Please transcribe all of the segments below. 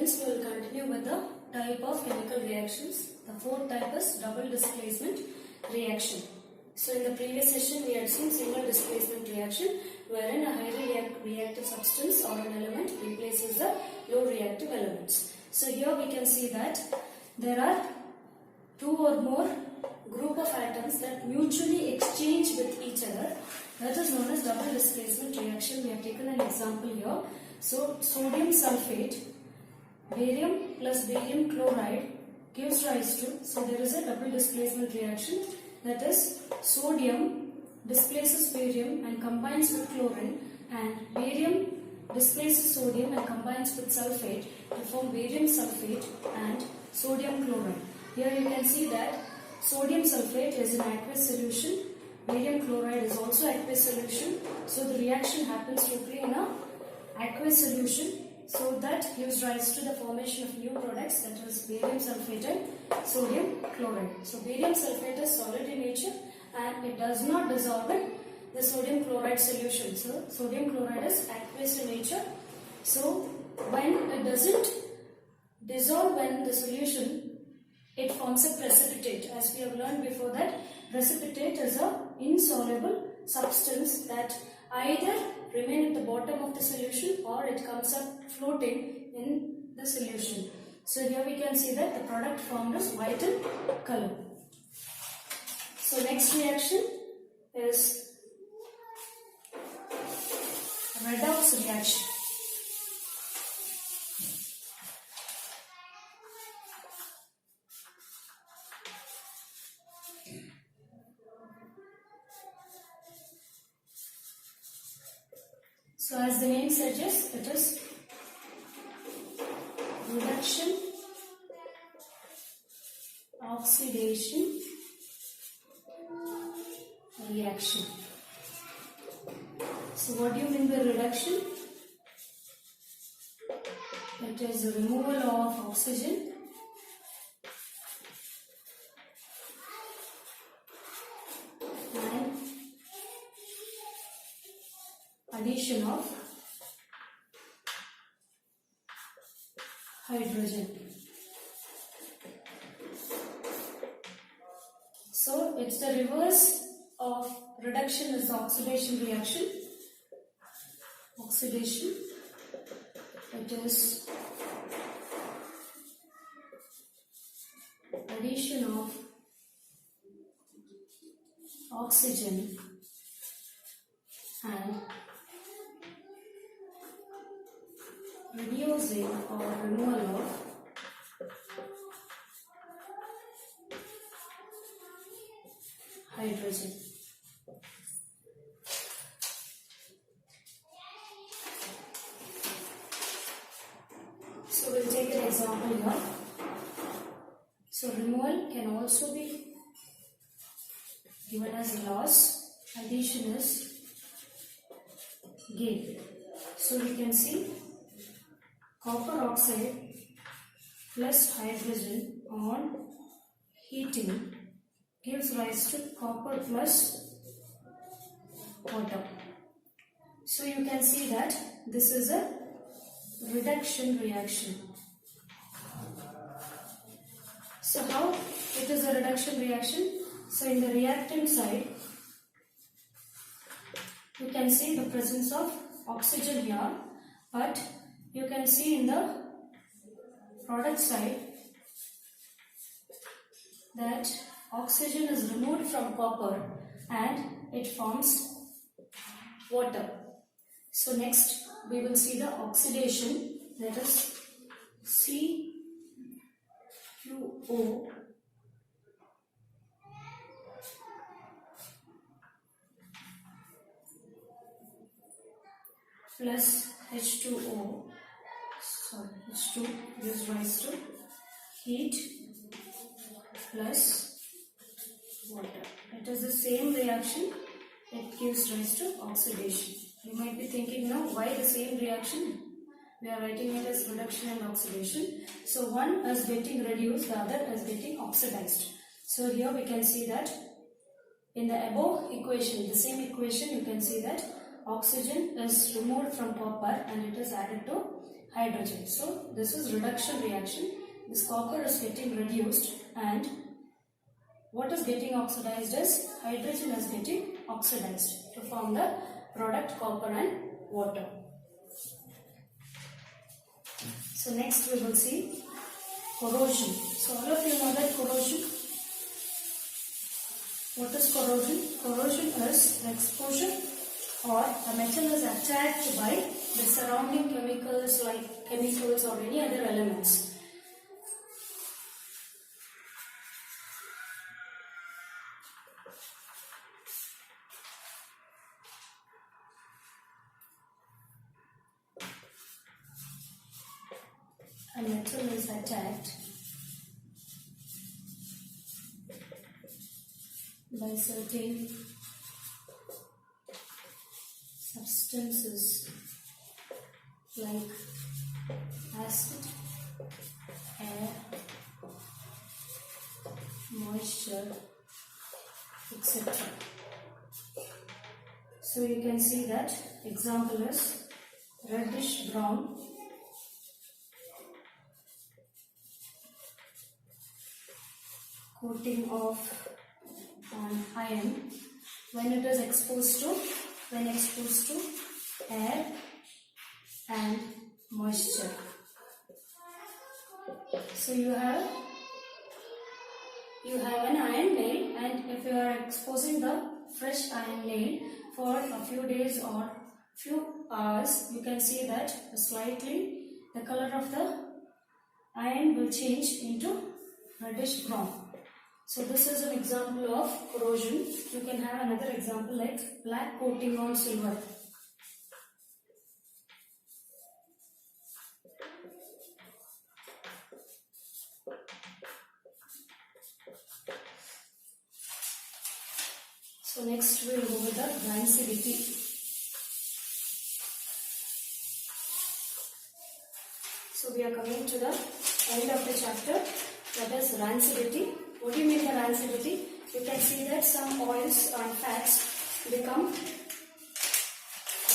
students, we will continue with the type of chemical reactions. The fourth type is double displacement reaction. So in the previous session we had seen single displacement reaction wherein a highly reactive substance or an element replaces the low reactive elements. So here we can see that there are two or more group of atoms that mutually exchange with each other. That is known as double displacement reaction. We have taken an example here. So sodium sulfate, barium plus barium chloride gives rise to, so there is a double displacement reaction, that is sodium displaces barium and combines with chlorine, and barium displaces sodium and combines with sulfate to form barium sulfate and sodium chloride. Here you can see that sodium sulfate is an aqueous solution, barium chloride is also aqueous solution, so the reaction happens totally in a aqueous solution, so that gives rise to the formation of new products, that is barium sulfate and sodium chloride. So barium sulfate is solid in nature and it does not dissolve in the sodium chloride solution. So sodium chloride is aqueous in nature. So when it doesn't dissolve in the solution, it forms a precipitate. As we have learned before that precipitate is an insoluble substance that either remain at the bottom of the solution or it comes up floating in the solution. So here we can see that the product formed is white in color. So next reaction is redox reaction. So as the name suggests, it is reduction, oxidation, reaction. So what do you mean by reduction? It is the removal of oxygen and addition of hydrogen. So it's the reverse of reduction is the oxidation reaction. Oxidation, it is addition of oxygen and reducing or removal of hydrogen. So we'll take an example here. So removal can also be given as loss, addition is gain. So we can see copper oxide plus hydrogen on heating gives rise to copper plus water. So you can see that this is a reduction reaction. So how it is a reduction reaction? So in the reactant side, you can see the presence of oxygen here, but you can see in the product side that oxygen is removed from copper and it forms water. So next we will see the oxidation, that is CuO plus H2O, H2 gives rise to heat plus water. It is the same reaction, it gives rise to oxidation. You might be thinking now, why the same reaction? We are writing it as reduction and oxidation. So one is getting reduced, the other is getting oxidized. So here we can see that in the above equation, the same equation, you can see that oxygen is removed from copper and it is added to hydrogen. So this is reduction reaction. This copper is getting reduced and what is getting oxidized is hydrogen is getting oxidized to form the product copper and water. So next we will see corrosion. So all of you know that corrosion. What is corrosion? Corrosion is the exposure or a metal is attacked by the surrounding chemicals like chemicals or any other elements. A metal is attacked by certain substances like acid, air, moisture, etc. So you can see that example is reddish brown, coating of an iron when it is exposed to air and moisture. So you have an iron nail, and if you are exposing the fresh iron nail for a few days or few hours, you can see that slightly the color of the iron will change into reddish brown. So this is an example of corrosion. You can have another example like black coating on silver. So next we will go with the rancidity. So we are coming to the end of the chapter, that is rancidity. What do you mean by rancidity? You can see that some oils and fats become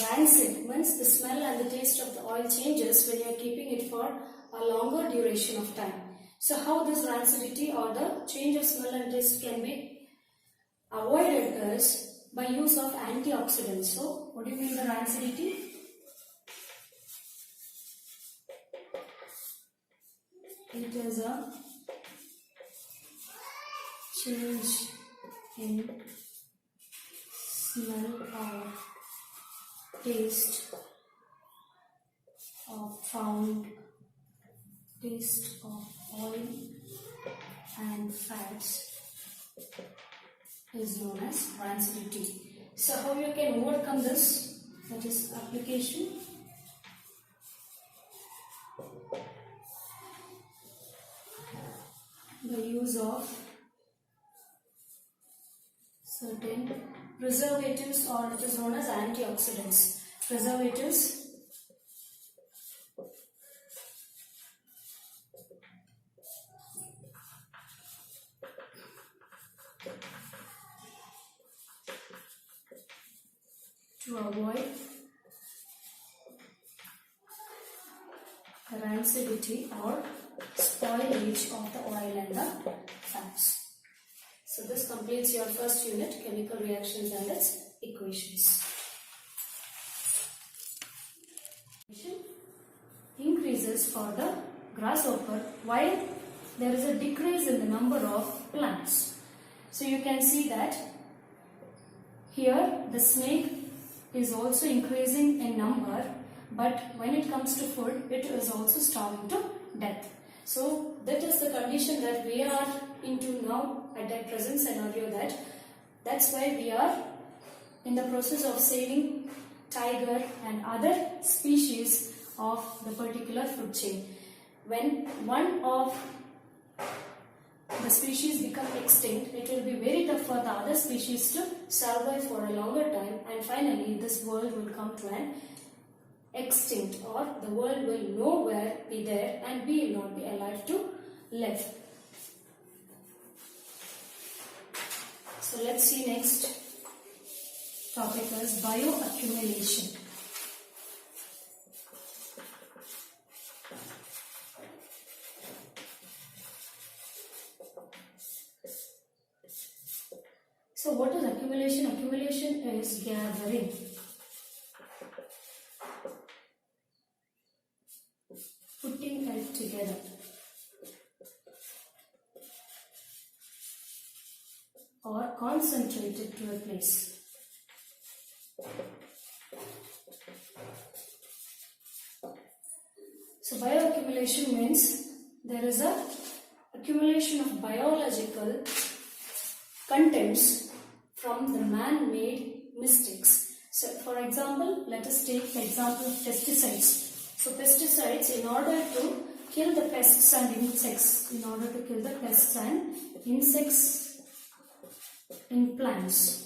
rancid. Means the smell and the taste of the oil changes when you are keeping it for a longer duration of time. So how this rancidity or the change of smell and taste can be avoided is by use of antioxidants. So what do you mean by rancidity? It is a change in smell or taste of oil and fats is known as rancidity. So how you can overcome this? That is application. The use of certain preservatives, or it is known as antioxidants. Preservatives to avoid the rancidity or spoilage of the oil and the fats. So this completes your first unit, chemical reactions and its equations. Increases for the grasshopper while there is a decrease in the number of plants. So you can see that here the snake is also increasing in number, but when it comes to food, it is also starving to death. So that is the condition that we are into now at that present scenario. That's why we are in the process of saving tiger and other species of the particular food chain. When one of the species become extinct, it will be very tough for the other species to survive for a longer time, and finally this world will come to an extinct, or the world will nowhere be there and we will not be alive to live. So let's see next topic is bioaccumulation. So what is accumulation? Accumulation is gathering. Putting it together. Or concentrated to a place. So bioaccumulation means there is a accumulation of biological contents from the man-made mistakes. So for example, let us take the example of pesticides. So pesticides, in order to kill the pests and insects, in plants.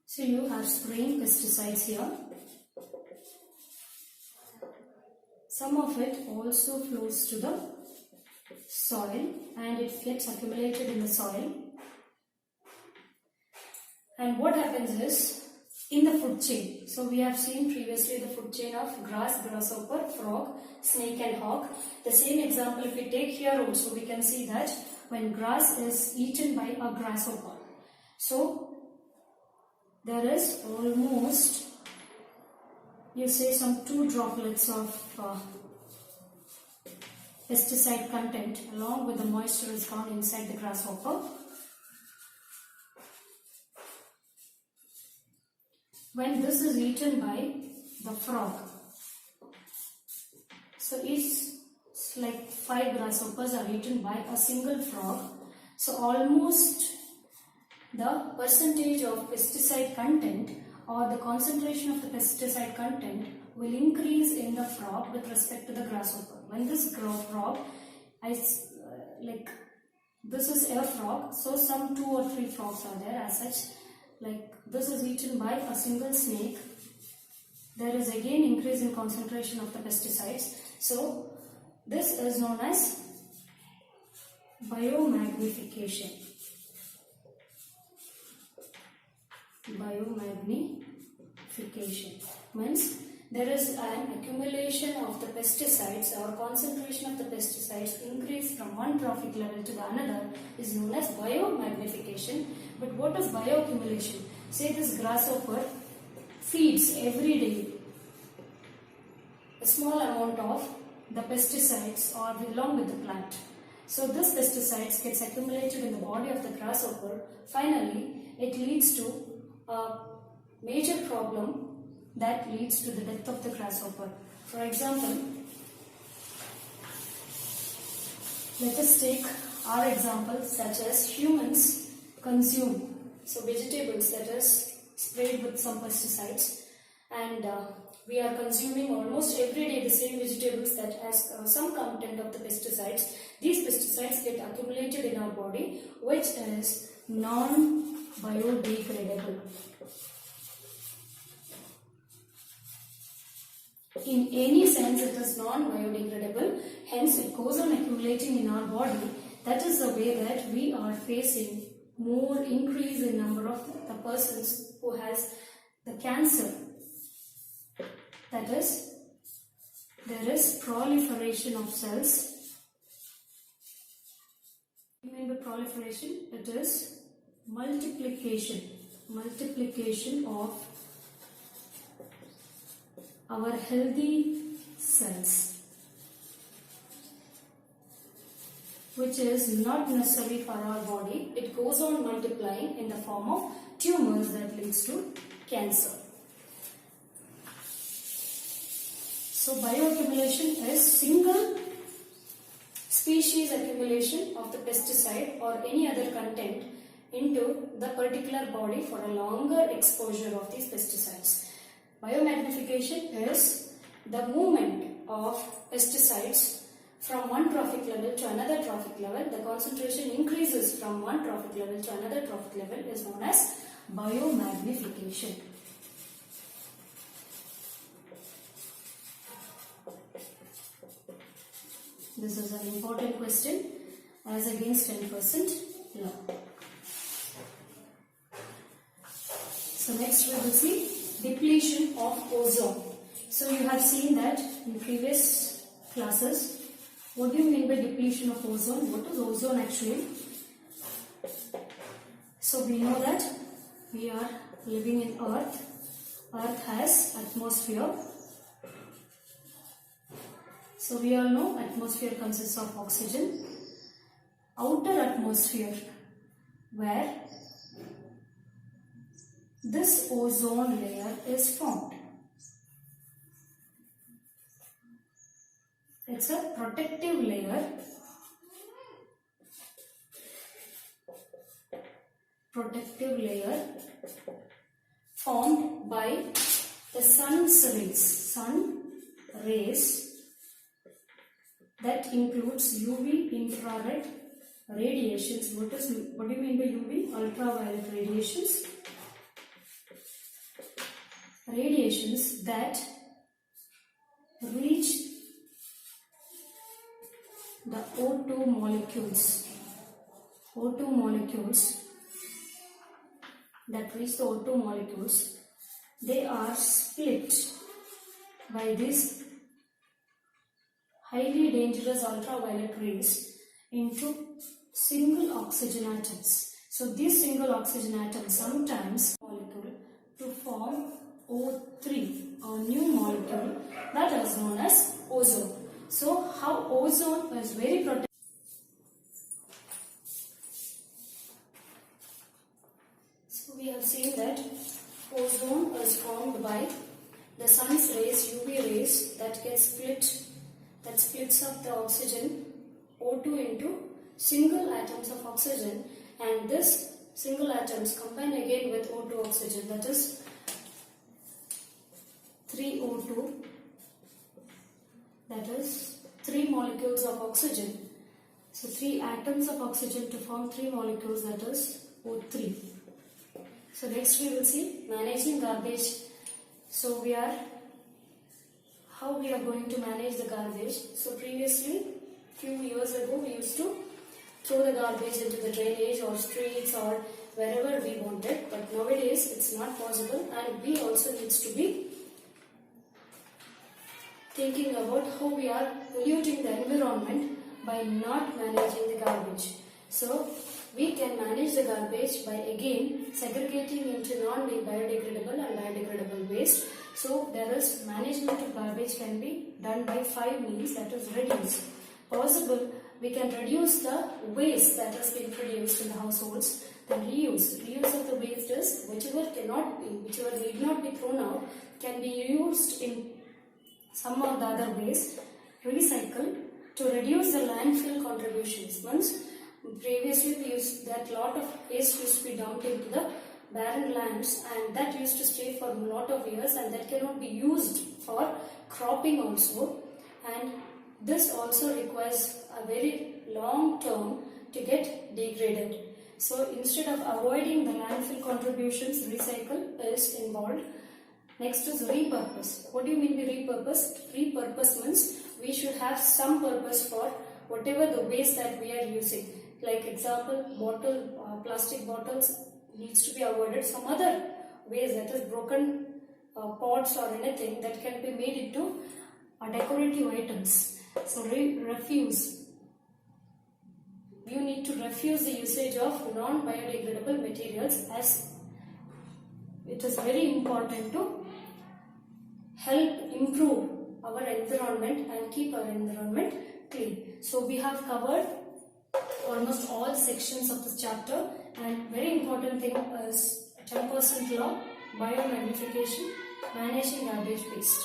So you are spraying pesticides here. Some of it also flows to the soil and it gets accumulated in the soil. And what happens is, in the food chain, so we have seen previously the food chain of grass, grasshopper, frog, snake and hawk. The same example if we take here also, we can see that when grass is eaten by a grasshopper, so there is almost, you say, some 2 droplets of pesticide content along with the moisture is gone inside the grasshopper. When this is eaten by the frog, so it's like 5 grasshoppers are eaten by a single frog. So almost the percentage of pesticide content or the concentration of the pesticide content will increase in the frog with respect to the grasshopper. When this frog, this is a frog, so some 2 or 3 frogs are there as such. Like this is eaten by a single snake, there is again increase in concentration of the pesticides. So this is known as biomagnification. Biomagnification means there is an accumulation of the pesticides or concentration of the pesticides increase from one trophic level to the another is known as biomagnification. But what is bioaccumulation? Say this grasshopper feeds every day a small amount of the pesticides or along with the plant. So this pesticides gets accumulated in the body of the grasshopper. Finally, it leads to a major problem that leads to the death of the grasshopper. For example, let us take our example such as humans consume vegetables that is sprayed with some pesticides, and we are consuming almost every day the same vegetables that has some content of the pesticides. These pesticides get accumulated in our body, which is non-biodegradable. In any sense, it is non-biodegradable, hence it goes on accumulating in our body. That is the way that we are facing more increase in number of the persons who has the cancer. That is, there is proliferation of cells. What do you mean by proliferation? It is multiplication of our healthy cells, which is not necessary for our body. It goes on multiplying in the form of tumors that leads to cancer. So bioaccumulation is single species accumulation of the pesticide or any other content into the particular body for a longer exposure of these pesticides. Biomagnification is the movement of pesticides from one trophic level to another trophic level. The concentration increases from one trophic level to another trophic level is known as biomagnification. This is an important question as against 10% law. So next we will see depletion of ozone. So you have seen that in previous classes. What do you mean by depletion of ozone? What is ozone actually? So we know that we are living in Earth. Earth has atmosphere. So we all know atmosphere consists of oxygen. Outer atmosphere, where this ozone layer is formed. It's a protective layer. Protective layer formed by the sun's rays. Sun rays, that includes UV, infrared radiations. What do you mean by UV? Ultraviolet radiations. Radiations that reach the O2 molecules. O2 molecules that reach the O2 molecules, they are split by these highly dangerous ultraviolet rays into single oxygen atoms. So these single oxygen atoms sometimes molecule to form O3, a new molecule that is known as ozone. So how ozone is very protective. So we have seen that ozone is formed by the sun's rays, UV rays, that splits up the oxygen O2 into single atoms of oxygen, and this single atoms combine again with O2 oxygen, that is 3O2, that is 3 molecules of oxygen. So 3 atoms of oxygen to form 3 molecules, that is O3. So next we will see managing garbage. So how we are going to manage the garbage. So previously, few years ago, we used to throw the garbage into the drainage or streets or wherever we wanted, but nowadays it's not possible, and we also needs to be thinking about how we are polluting the environment by not managing the garbage. So we can manage the garbage by again segregating into non-biodegradable and biodegradable waste. So there is management of garbage can be done by 5 means, that is reduce. Possible, we can reduce the waste that has been produced in the households. Then reuse. Reuse of the waste is whichever need not be thrown out can be used in some or the other ways. Recycle, to reduce the landfill contributions. Once previously we used that lot of waste used to be dumped into the barren lands, and that used to stay for a lot of years, and that cannot be used for cropping also, and this also requires a very long term to get degraded. So instead of avoiding the landfill contributions, recycle is involved. Next is repurpose. What do you mean by repurpose? Repurpose means we should have some purpose for whatever the waste that we are using. Like example, plastic bottles needs to be avoided. Some other ways, that is broken pots or anything, that can be made into decorative items. So refuse. You need to refuse the usage of non-biodegradable materials, as it is very important to help improve our environment and keep our environment clean. So we have covered almost all sections of this chapter, and very important thing is 10% law, biomagnification, managing garbage waste.